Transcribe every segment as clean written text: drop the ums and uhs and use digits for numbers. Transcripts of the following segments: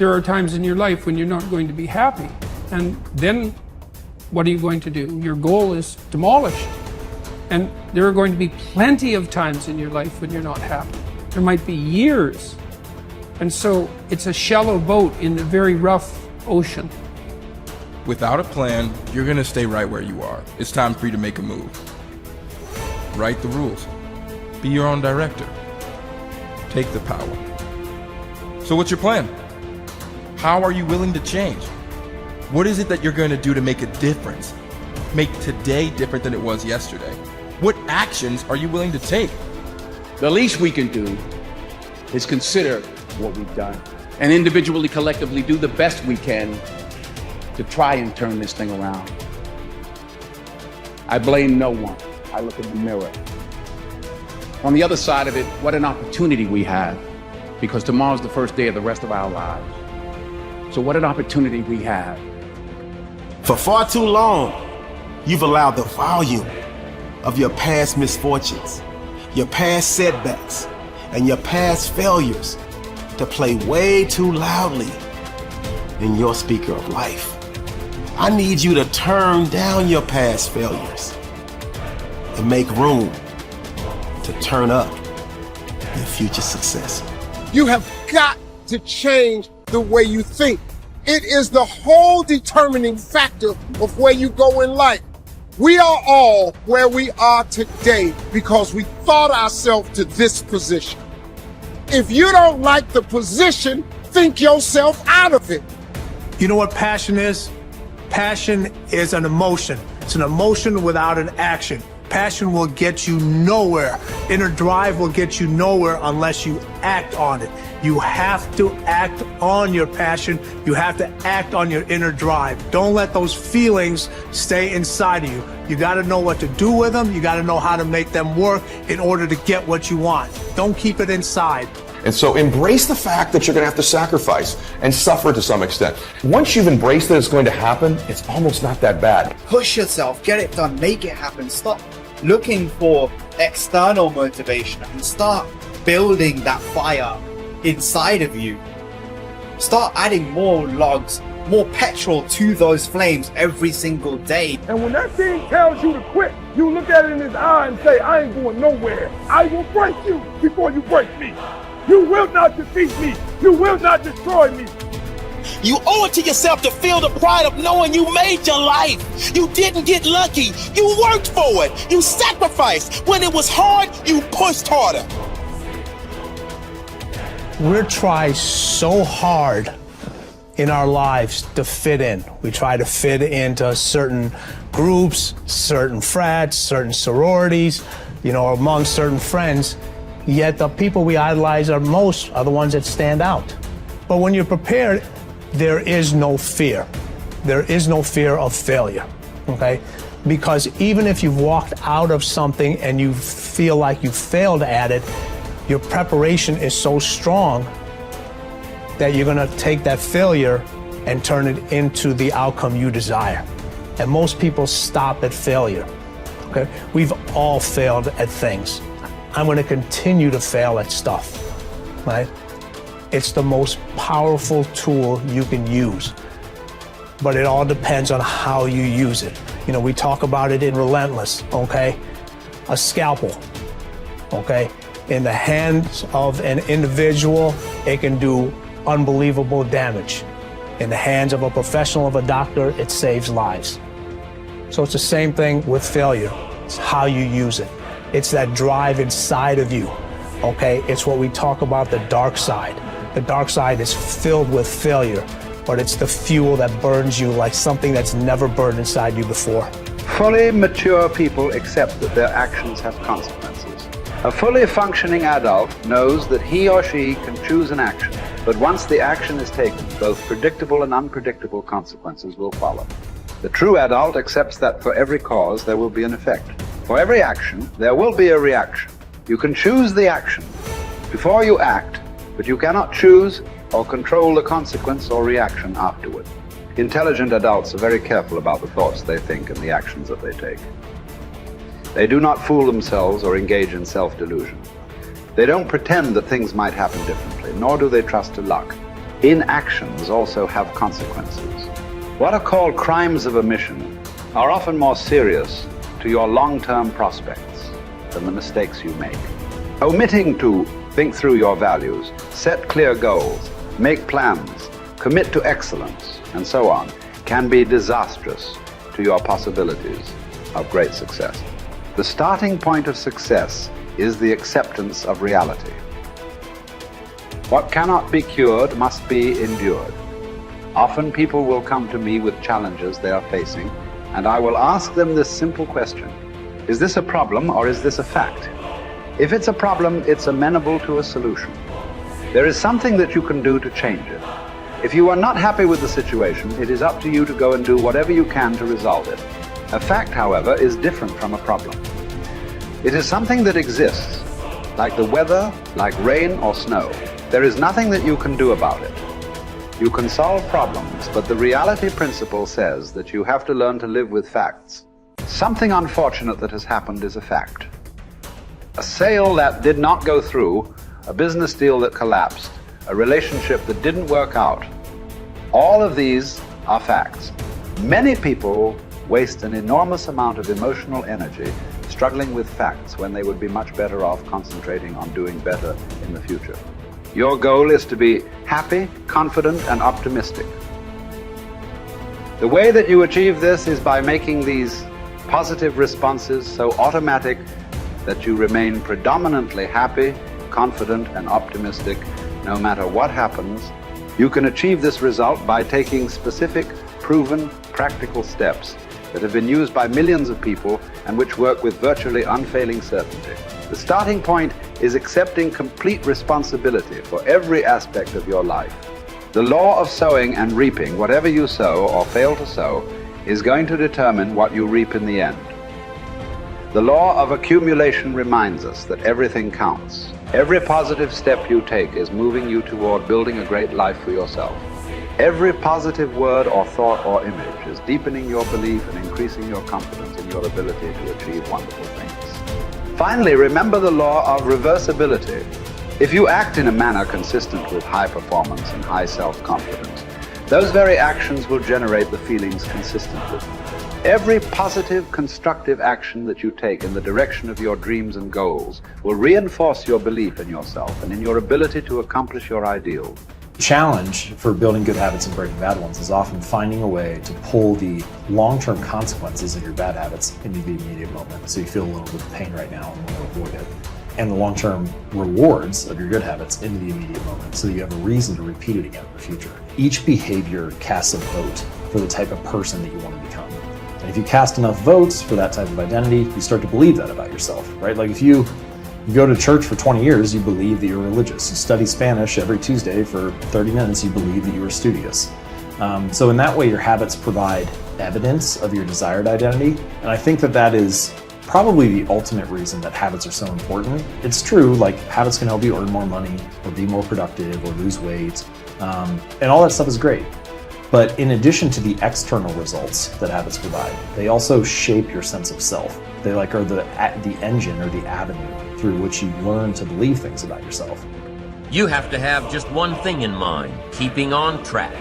there are times in your life when you're not going to be happy. And then what are you going to do? Your goal is demolished. And there are going to be plenty of times in your life when you're not happy. There might be years. And so it's a shallow boat in a very rough ocean. Without a plan, you're gonna stay right where you are. It's time for you to make a move. Write the rules. Be your own director. Take the power. So what's your plan? How are you willing to change? What is it that you're gonna do to make a difference? Make today different than it was yesterday? What actions are you willing to take? The least we can do is consider what we've done and individually, collectively do the best we can to try and turn this thing around. I blame no one. I look in the mirror. On the other side of it, what an opportunity we have, because tomorrow's the first day of the rest of our lives. So what an opportunity we have. For far too long, you've allowed the volume of your past misfortunes, your past setbacks, and your past failures to play way too loudly in your speaker of life. I need you to turn down your past failures and make room to turn up your future success. You have got to change the way you think. It is the whole determining factor of where you go in life. We are all where we are today because we thought ourselves to this position. If you don't like the position, think yourself out of it. You know what passion is? Passion is an emotion. It's an emotion without an action. Passion will get you nowhere. Inner drive will get you nowhere unless you act on it. You have to act on your passion. You have to act on your inner drive. Don't let those feelings stay inside of you. You got to know what to do with them. You got to know how to make them work in order to get what you want. Don't keep it inside. And so embrace the fact that you're going to have to sacrifice and suffer to some extent. Once you've embraced that it's going to happen, it's almost not that bad. Push yourself, get it done, make it happen. Stop looking for external motivation and start building that fire inside of you. Start adding more logs, more petrol to those flames every single day. And when that thing tells you to quit, you look at it in his eye and say, I ain't going nowhere. I will break you before you break me. You will not defeat me. You will not destroy me. You owe it to yourself to feel the pride of knowing you made your life. You didn't get lucky. You worked for it. You sacrificed. When it was hard, you pushed harder. We try so hard in our lives to fit in. We try to fit into certain groups, certain frats, certain sororities, among certain friends. Yet the people we idolize are the ones that stand out. But when you're prepared, there is no fear. There is no fear of failure, okay? Because even if you've walked out of something and you feel like you failed at it, your preparation is so strong that you're gonna take that failure and turn it into the outcome you desire. And most people stop at failure, okay? We've all failed at things. I'm gonna continue to fail at stuff, right? It's the most powerful tool you can use, but it all depends on how you use it. We talk about it in Relentless, okay? A scalpel, okay? In the hands of an individual, it can do unbelievable damage. In the hands of a professional, of a doctor, it saves lives. So it's the same thing with failure. It's how you use it. It's that drive inside of you, okay? It's what we talk about, the dark side. The dark side is filled with failure, but it's the fuel that burns you like something that's never burned inside you before. Fully mature people accept that their actions have consequences. A fully functioning adult knows that he or she can choose an action, but once the action is taken, both predictable and unpredictable consequences will follow. The true adult accepts that for every cause there will be an effect. For every action, there will be a reaction. You can choose the action before you act, but you cannot choose or control the consequence or reaction afterward. Intelligent adults are very careful about the thoughts they think and the actions that they take. They do not fool themselves or engage in self-delusion. They don't pretend that things might happen differently, nor do they trust to luck. inactions also have consequences. What are called crimes of omission are often more serious to your long-term prospects than the mistakes you make. Omitting to think through your values, set clear goals, make plans, commit to excellence, and so on, can be disastrous to your possibilities of great success. The starting point of success is the acceptance of reality. What cannot be cured must be endured. Often people will come to me with challenges they are facing, and I will ask them this simple question: is this a problem or is this a fact? If it's a problem, it's amenable to a solution. There is something that you can do to change it. If you are not happy with the situation, it is up to you to go and do whatever you can to resolve it. A fact, however, is different from a problem. It is something that exists, like the weather, like rain or snow. There is nothing that you can do about it. You can solve problems, but the reality principle says that you have to learn to live with facts. Something unfortunate that has happened is a fact. A sale that did not go through, a business deal that collapsed, a relationship that didn't work out. All of these are facts. Many people waste an enormous amount of emotional energy struggling with facts when they would be much better off concentrating on doing better in the future. Your goal is to be happy, confident, and optimistic. The way that you achieve this is by making these positive responses so automatic that you remain predominantly happy, confident, and optimistic no matter what happens. You can achieve this result by taking specific, proven, practical steps that have been used by millions of people and which work with virtually unfailing certainty. The starting point is accepting complete responsibility for every aspect of your life. The law of sowing and reaping, whatever you sow or fail to sow, is going to determine what you reap in the end. The law of accumulation reminds us that everything counts. Every positive step you take is moving you toward building a great life for yourself. Every positive word or thought or image is deepening your belief and increasing your confidence in your ability to achieve wonderful things. Finally, remember the law of reversibility. If you act in a manner consistent with high performance and high self-confidence, those very actions will generate the feelings consistent with them. Every positive, constructive action that you take in the direction of your dreams and goals will reinforce your belief in yourself and in your ability to accomplish your ideals. The challenge for building good habits and breaking bad ones is often finding a way to pull the long-term consequences of your bad habits into the immediate moment. So you feel a little bit of pain right now and want to avoid it. And the long-term rewards of your good habits into the immediate moment so that you have a reason to repeat it again in the future. Each behavior casts a vote for the type of person that you want to become. And if you cast enough votes for that type of identity, you start to believe that about yourself, right? Like if you go to church for 20 years, you believe that you're religious. You study Spanish every Tuesday for 30 minutes, you believe that you are studious. So in that way, your habits provide evidence of your desired identity. And I think that that is probably the ultimate reason that habits are so important. It's true, like habits can help you earn more money or be more productive or lose weight. And all that stuff is great. But in addition to the external results that habits provide, they also shape your sense of self. They are the engine or the avenue through which you learn to believe things about yourself. You have to have just one thing in mind: keeping on track,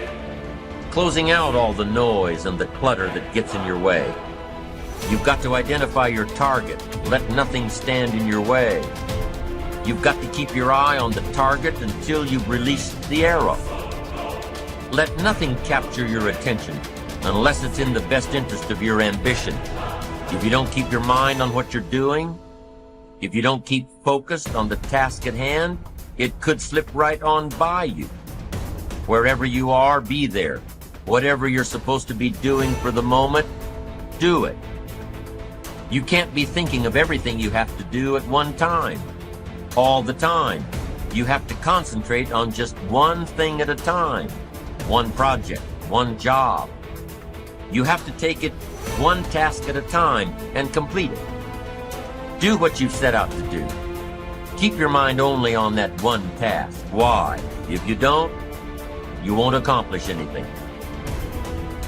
closing out all the noise and the clutter that gets in your way. You've got to identify your target. Let nothing stand in your way. You've got to keep your eye on the target until you've released the arrow. Let nothing capture your attention unless it's in the best interest of your ambition. If you don't keep your mind on what you're doing, if you don't keep focused on the task at hand, it could slip right on by you. Wherever you are, be there. Whatever you're supposed to be doing for the moment, do it. You can't be thinking of everything you have to do at one time, all the time. You have to concentrate on just one thing at a time. One project, one job. You have to take it one task at a time and complete it. Do what you've set out to do. Keep your mind only on that one task. Why? If you don't, you won't accomplish anything.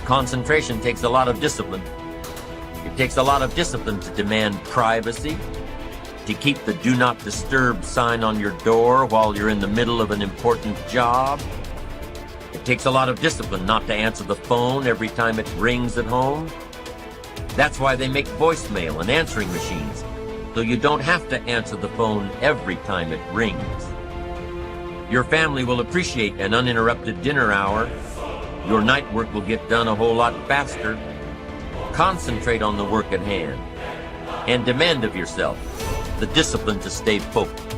Concentration takes a lot of discipline. It takes a lot of discipline to demand privacy, to keep the do not disturb sign on your door while you're in the middle of an important job. It takes a lot of discipline not to answer the phone every time it rings at home. That's why they make voicemail and answering machines, so you don't have to answer the phone every time it rings. Your family will appreciate an uninterrupted dinner hour. Your night work will get done a whole lot faster. Concentrate on the work at hand and demand of yourself the discipline to stay focused.